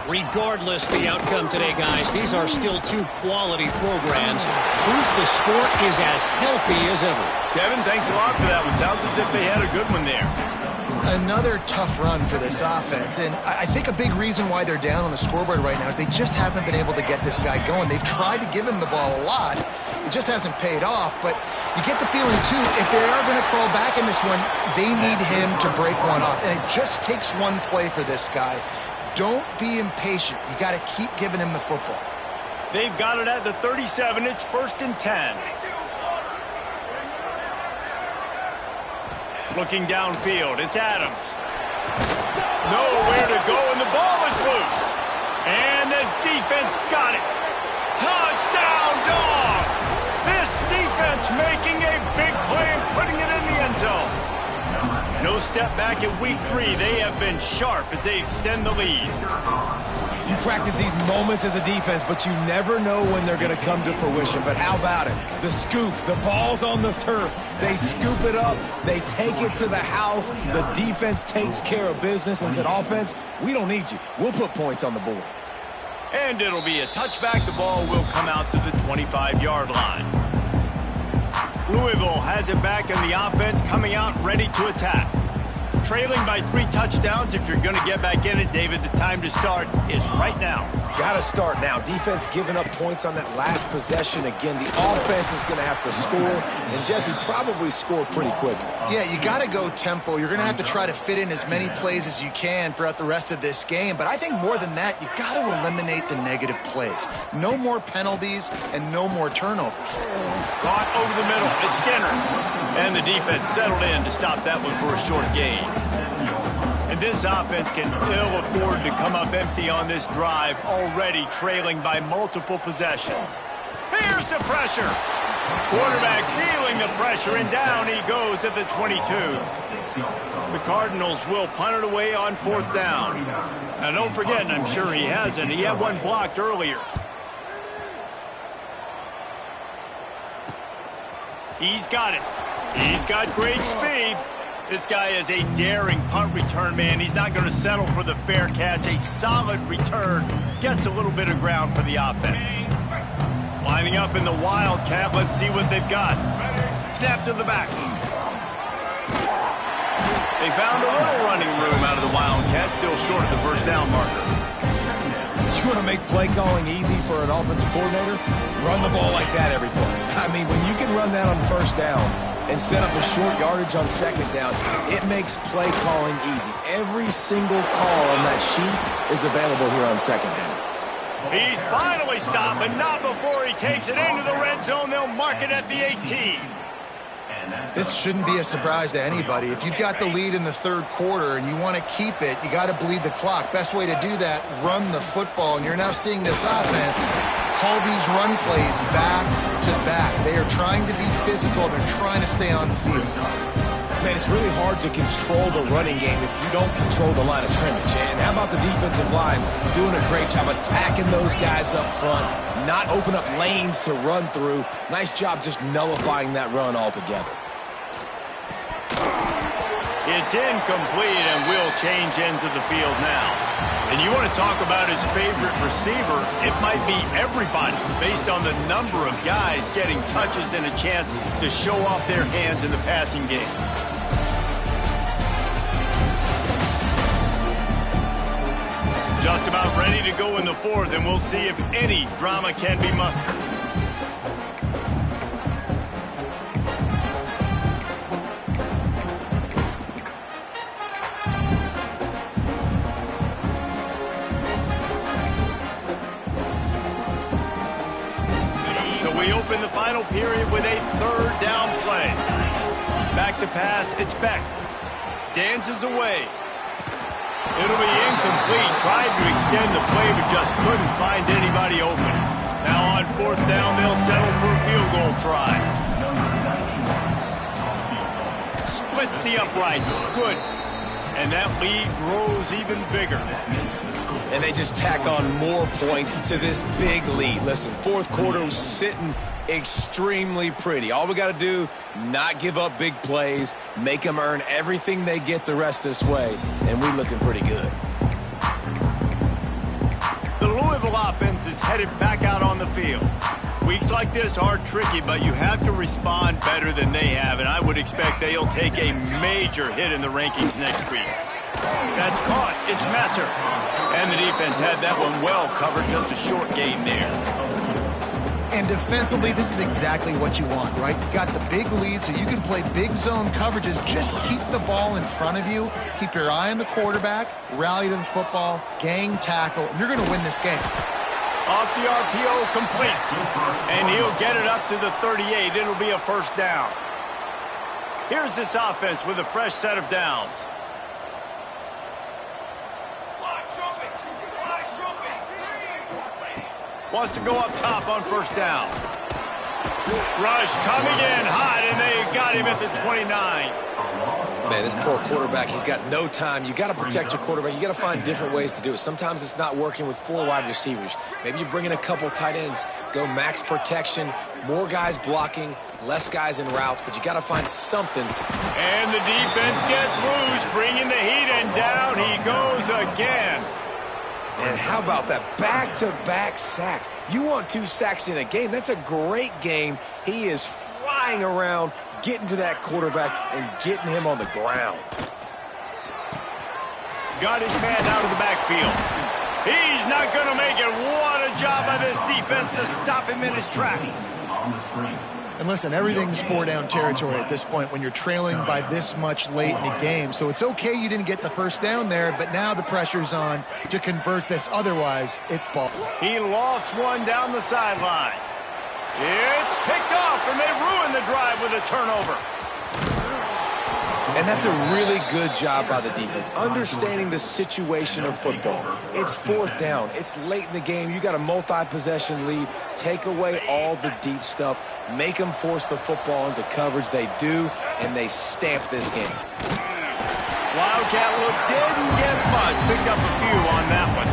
D: Regardless the outcome today, guys, these are still two quality programs. Proof the sport is as healthy as ever.
A: Kevin, thanks a lot for that one. Sounds as if they had a good one there.
C: Another tough run for this offense, and I think a big reason why they're down on the scoreboard right now is they just haven't been able to get this guy going. They've tried to give him the ball a lot. It just hasn't paid off, but you get the feeling, too, if they are going to fall back in this one, they need him to break one off, and it just takes one play for this guy. Don't be impatient. You got to keep giving him the football.
A: They've got it at the 37. It's 1st and 10. Looking downfield, it's Adams. Nowhere to go, and the ball is loose. And the defense got it. Touchdown, Dogs! This defense making a big play and putting it in the end zone. No step back in week 3. They have been sharp as they extend the lead.
B: You practice these moments as a defense, but you never know when they're going to come to fruition. But how about it? The scoop, the ball's on the turf. They scoop it up. They take it to the house. The defense takes care of business and said, offense, we don't need you. We'll put points on the board.
A: And it'll be a touchback. The ball will come out to the 25-yard line. Louisville has it back in the offense, coming out ready to attack. Trailing by 3 touchdowns. If you're going to get back in it, David, the time to start is right now.
B: Got to start now. Defense giving up points on that last possession. Again, the offense is going to have to score, and Jesse probably scored pretty quickly.
C: Yeah, you got to go tempo. You're going to have to try to fit in as many plays as you can throughout the rest of this game. But I think more than that, you got to eliminate the negative plays. No more penalties and no more turnovers.
A: Caught over the middle. It's Skinner. And the defense settled in to stop that one for a short gain. And this offense can ill afford to come up empty on this drive, already trailing by multiple possessions. Here's the pressure. Quarterback feeling the pressure, and down he goes at the 22. The Cardinals will punt it away on 4th down. Now don't forget, and I'm sure he hasn't, he had one blocked earlier. He's got it. He's got great speed. This guy is a daring punt return man. He's not going to settle for the fair catch. A solid return. Gets a little bit of ground for the offense. Lining up in the Wildcat. Let's see what they've got. Snap to the back. They found a little running room out of the Wildcat. Still short of the 1st down marker.
B: You want to make play calling easy for an offensive coordinator? Run the ball like that every play. I mean, when you can run that on 1st down and set up a short yardage on 2nd down, it makes play calling easy. Every single call on that sheet is available here on 2nd down.
A: He's finally stopped, but not before he takes it into the red zone. They'll mark it at the 18.
C: This shouldn't be a surprise to anybody. If you've got the lead in the 3rd quarter and you want to keep it, you got to bleed the clock. Best way to do that, run the football. And you're now seeing this offense call these run plays back to back. They are trying to be physical. They're trying to stay on the field.
B: Man, it's really hard to control the running game if you don't control the line of scrimmage. And how about the defensive line doing a great job attacking those guys up front, not open up lanes to run through. Nice job just nullifying that run altogether.
A: It's incomplete, and we'll change ends of the field now. And you want to talk about his favorite receiver, it might be everybody based on the number of guys getting touches and a chance to show off their hands in the passing game. Just about ready to go in the 4th, and we'll see if any drama can be mustered. In the final period with a 3rd down play. Back to pass, it's Beck. Dances away. It'll be incomplete. Tried to extend the play, but just couldn't find anybody open. Now on 4th down, they'll settle for a field goal try. Splits the uprights. Good. And that lead grows even bigger.
B: And they just tack on more points to this big lead. Listen, 4th quarter was sitting extremely pretty. All we got to do, not give up big plays, make them earn everything they get the rest this way, and we're looking pretty good.
A: offense is headed back out on the field. Weeks like this are tricky, but you have to respond better than they have, and I would expect they'll take a major hit in the rankings next week. That's caught. It's Messer. And the defense had that one well covered. Just a short gain there.
C: And defensively, this is exactly what you want, right? You got the big lead, so you can play big zone coverages. Just keep the ball in front of you. Keep your eye on the quarterback. Rally to the football. Gang tackle. And you're going to win this game.
A: Off the RPO, complete. And he'll get it up to the 38. It'll be a first down. Here's this offense with a fresh set of downs. Wants to go up top on first down. Rush coming in hot, and they got him at the 29.
B: Man, this poor quarterback, he's got no time. You got to protect your quarterback. You got to find different ways to do it. Sometimes it's not working with 4 wide receivers. Maybe you bring in a couple tight ends, go max protection, more guys blocking, less guys in routes, but you got to find something.
A: And the defense gets loose, bringing the heat, and down he goes again.
B: And how about that back-to-back sacks? You want 2 sacks in a game. That's a great game. He is flying around, getting to that quarterback and getting him on the ground.
A: Got his man out of the backfield. He's not going to make it. What a job by this defense to stop him in his tracks.
C: And listen, everything's 4-down territory at this point when you're trailing by this much late in the game. So it's okay you didn't get the first down there, but now the pressure's on to convert this. Otherwise, it's ball.
A: He lost one down the sideline. It's picked off, and they ruin the drive with a turnover.
B: And that's a really good job by the defense, understanding the situation of football. It's 4th down. It's late in the game. You got a multi-possession lead. Take away all the deep stuff. Make them force the football into coverage. They do, and they stamp this game.
A: Wildcat look didn't get much. Picked up a few on that one.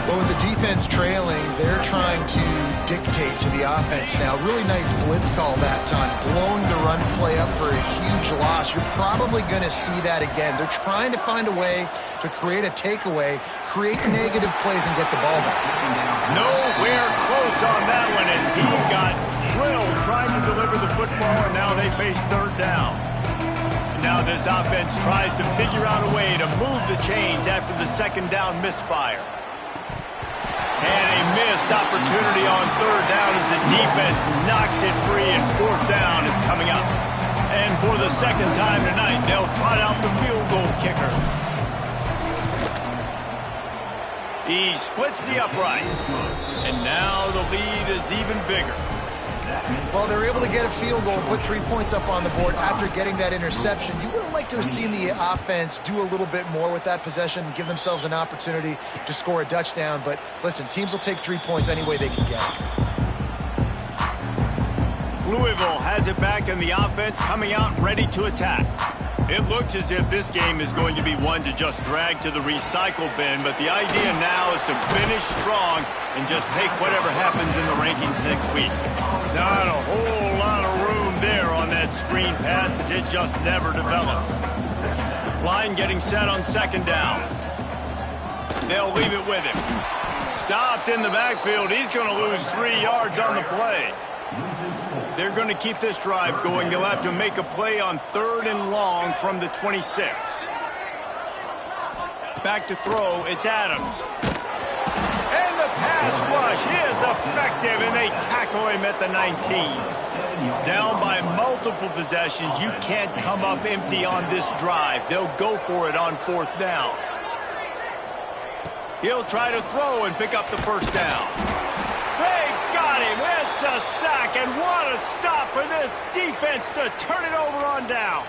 C: Well, with the defense trailing, they're trying to dictate to the offense now. Really nice blitz call that time, blowing the run play up for a huge loss. You're probably going to see that again. They're trying to find a way to create a takeaway, create negative plays, and get the ball back.
A: Nowhere close on that one as he got drilled trying to deliver the football, and now they face 3rd down. Now this offense tries to figure out a way to move the chains after the 2nd down misfire. And a missed opportunity on 3rd down as the defense knocks it free, and 4th down is coming up. And for the 2nd time tonight, they'll trot out the field goal kicker. He splits the uprights. And now the lead is even bigger.
C: Well, they're able to get a field goal, put 3 points up on the board after getting that interception. You would have liked to have seen the offense do a little bit more with that possession and give themselves an opportunity to score a touchdown. But listen, teams will take 3 points any way they can get it.
A: Louisville has it back, and the offense coming out ready to attack. It looks as if this game is going to be one to just drag to the recycle bin, but the idea now is to finish strong and just take whatever happens in the rankings next week. Not a whole lot of room there on that screen pass as it just never developed. Line getting set on 2nd down. They'll leave it with him. Stopped in the backfield. He's going to lose 3 yards on the play. They're going to keep this drive going. They'll have to make a play on 3rd and long from the 26. Back to throw. It's Adams. And the pass rush is effective, and they tackle him at the 19. Down by multiple possessions. You can't come up empty on this drive. They'll go for it on 4th down. He'll try to throw and pick up the first down. They got him. It's a sack, and what a stop for this defense to turn it over on downs.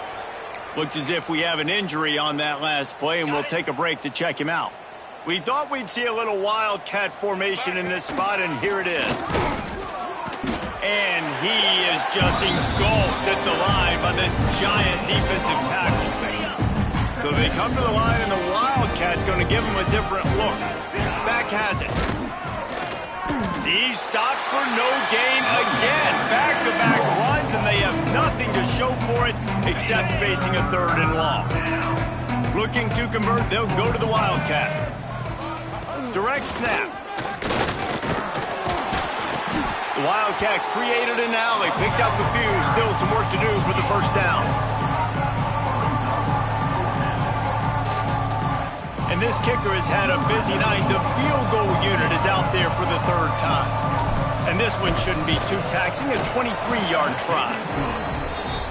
A: Looks as if we have an injury on that last play, and we'll take a break to check him out. We thought we'd see a little wildcat formation in this spot, and here it is. And he is just engulfed at the line by this giant defensive tackle. So they come to the line, and the wildcat going to give him a different look. Back has it. He's stopped for no gain again. Back-to-back runs, and they have nothing to show for it except facing a 3rd and long. Looking to convert, they'll go to the wildcat. Direct snap. The Wildcat created an alley, picked up a few, still some work to do for the first down. And this kicker has had a busy night. The field goal unit is out there for the third time. And this one shouldn't be too taxing, a 23-yard try.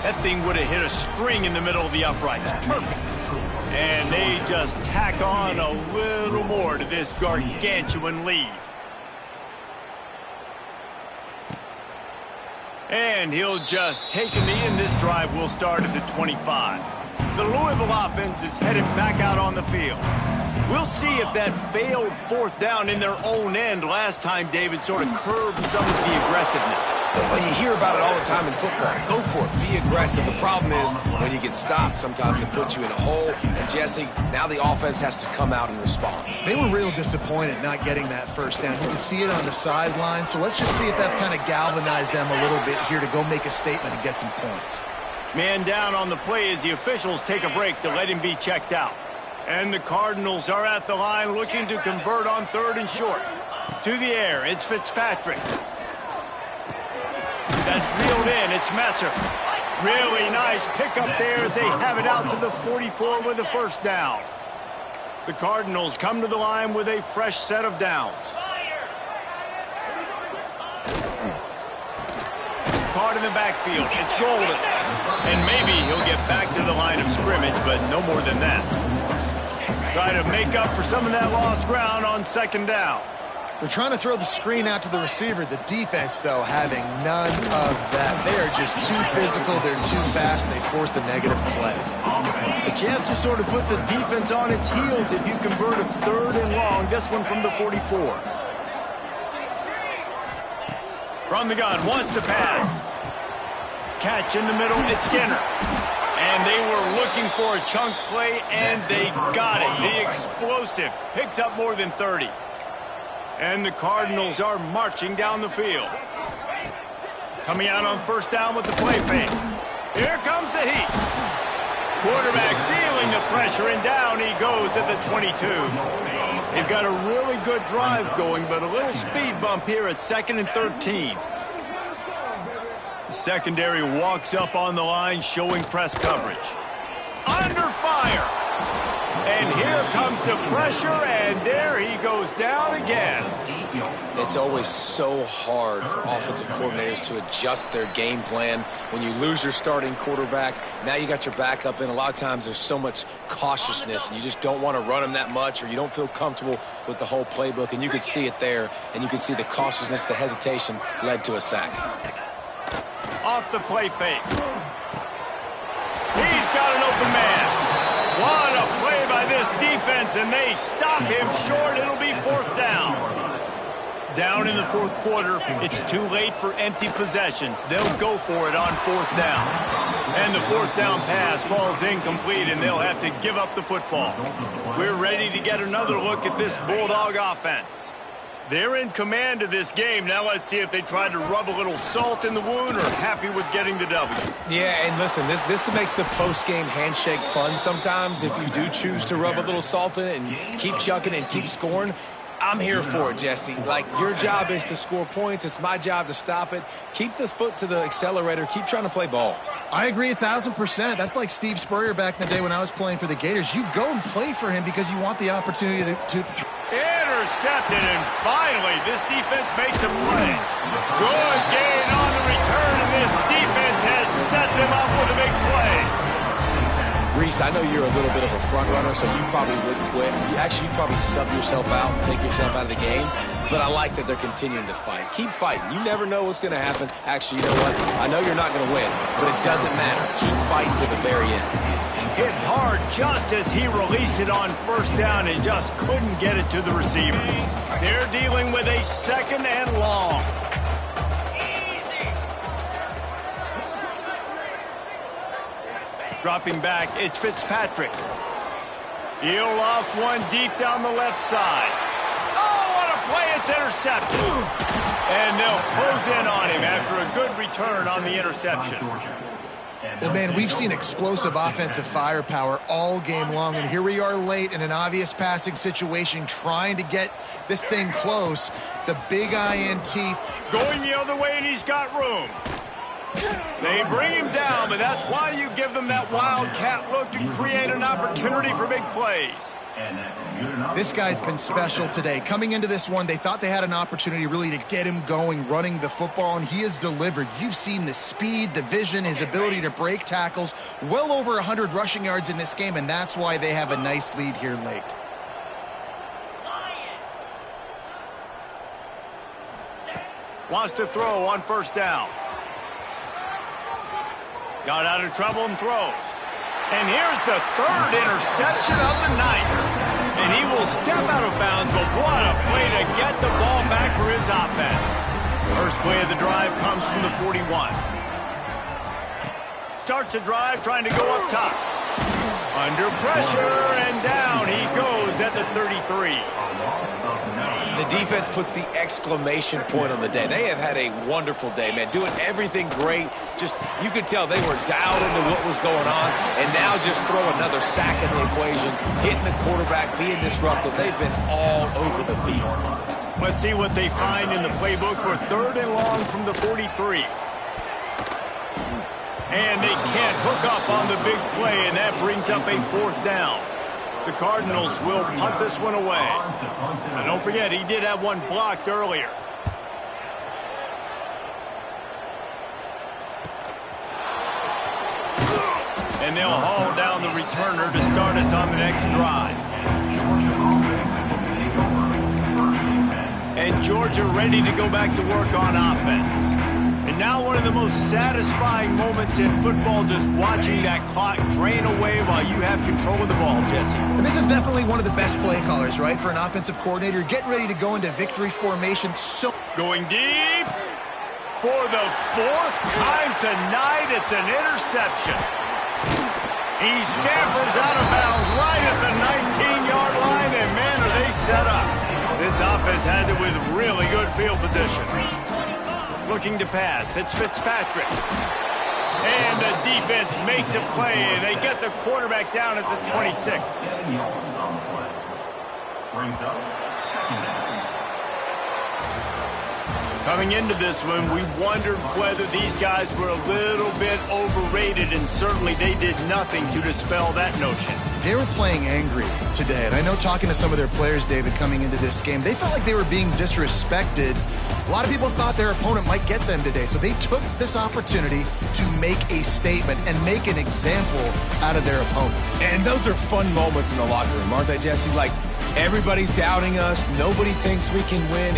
A: That thing would have hit a string in the middle of the uprights. Perfect. And they just tack on a little more to this gargantuan lead. And he'll just take a knee, and this drive will start at the 25. The Louisville offense is headed back out on the field. We'll see if that failed fourth down in their own end last time, David, sort of curbed some of the aggressiveness.
B: Well, you hear about it all the time in football. Go for it. Be aggressive. The problem is when you get stopped, sometimes it puts you in a hole. And, Jesse, now the offense has to come out and respond.
C: They were real disappointed not getting that first down. You can see it on the sideline. So let's just see if that's kind of galvanized them a little bit here to go make a statement and get some points.
A: Man down on the play as the officials take a break to let him be checked out. And the Cardinals are at the line looking to convert on 3rd and short. To the air, it's Fitzpatrick. That's reeled in, it's Messer. Really nice pickup there as they have it out to the 44 with a first down. The Cardinals come to the line with a fresh set of downs. Caught in the backfield, it's Golden. And maybe he'll get back to the line of scrimmage, but no more than that. Try to make up for some of that lost ground on 2nd down.
C: They're trying to throw the screen out to the receiver. The defense, though, having none of that. They are just too physical. They're too fast, and they force a negative play.
A: A chance to sort of put the defense on its heels if you convert a 3rd and long. This one from the 44. From the gun, wants to pass. Catch in the middle, it's Skinner. And they were looking for a chunk play, and they got it. The explosive picks up more than 30. And the Cardinals are marching down the field. Coming out on 1st down with the play fake. Here comes the heat. Quarterback feeling the pressure, and down he goes at the 22. They've got a really good drive going, but a little speed bump here at 2nd and 13. The secondary walks up on the line, showing press coverage. Under fire. And here comes the pressure, and there he goes down again.
B: It's always so hard for offensive coordinators to adjust their game plan. When you lose your starting quarterback, now you got your backup in. A lot of times there's so much cautiousness, and you just don't want to run them that much, or you don't feel comfortable with the whole playbook, and you can see it there, and you can see the cautiousness, the hesitation led to a sack.
A: Off the play fake. He's got an open man. What a play by this defense, and they stop him short. It'll be 4th down. Down in the 4th quarter, it's too late for empty possessions. They'll go for it on 4th down. And the 4th down pass falls incomplete, and they'll have to give up the football. We're ready to get another look at this Bulldog offense. They're in command of this game. Now let's see if they try to rub a little salt in the wound or happy with getting the W.
B: Yeah, and listen, this makes the post-game handshake fun sometimes. If you do choose to rub a little salt in it and keep chucking and keep scoring, I'm here for it, Jesse. Like, your job is to score points. It's my job to stop it. Keep the foot to the accelerator. Keep trying to play ball.
C: I agree 1,000%. That's like Steve Spurrier back in the day when I was playing for the Gators. You go and play for him because you want the opportunity to
A: intercepted, and finally this defense makes a play. Good gain on the return, and this defense has set them up with a big play.
B: Reese, I know you're a little bit of a front runner, so you probably wouldn't quit. You'd probably sub yourself out and take yourself out of the game. But I like that they're continuing to fight. Keep fighting. You never know what's going to happen. Actually, you know what? I know you're not going to win, but it doesn't matter. Keep fighting to the very end.
A: Hit hard just as he released it on 1st down and just couldn't get it to the receiver. They're dealing with a 2nd and long. Dropping back, it's Fitzpatrick. He'll loft one deep down the left side. Oh, what a play, it's intercepted. And they'll close in on him after a good return on the interception.
C: Well, man, we've seen explosive offensive firepower all game long, and here we are late in an obvious passing situation trying to get this thing close. The big INT
A: Going the other way, and he's got room. They bring him down, but that's why you give them that wildcat look to create an opportunity for big plays.
C: This guy's been special today. Coming into this one, they thought they had an opportunity really to get him going, running the football, and he has delivered. You've seen the speed, the vision, his ability to break tackles, well over 100 rushing yards in this game, and that's why they have a nice lead here late.
A: Wants to throw on first down. Got out of trouble and throws. And here's the third interception of the night. And he will step out of bounds, but what a play to get the ball back for his offense. First play of the drive comes from the 41. Starts the drive trying to go up top. Under pressure, and down he goes at the 33.
B: The defense puts the exclamation point on the day. They have had a wonderful day, man. Doing everything great. Just, you could tell they were dialed into what was going on. And now just throw another sack in the equation. Hitting the quarterback, being disruptive. They've been all over the field.
A: Let's see what they find in the playbook for third and long from the 43. And they can't hook up on the big play, and that brings up a fourth down. The Cardinals will punt this one away. And don't forget, he did have one blocked earlier. And they'll haul down the returner to start us on the next drive. And Georgia ready to go back to work on offense. And now one of the most satisfying moments in football, just watching that clock drain away while you have control of the ball, Jesse.
C: And this is definitely one of the best play callers, right, for an offensive coordinator. Getting ready to go into victory formation. So
A: going deep for the fourth time tonight. It's an interception. He scampers out of bounds right at the 19-yard line, and man, are they set up. This offense has it with really good field position. Looking to pass. It's Fitzpatrick. And the defense makes a play. They get the quarterback down at the 26.
E: 7 yards on the play. Brings up second down.
A: Coming into this one, we wondered whether these guys were a little bit overrated, and certainly they did nothing to dispel that notion.
C: They were playing angry today, and I know talking to some of their players, David, coming into this game, they felt like they were being disrespected. A lot of people thought their opponent might get them today, so they took this opportunity to make a statement and make an example out of their opponent.
B: And those are fun moments in the locker room, aren't they, Jesse? Like, everybody's doubting us. Nobody thinks we can win.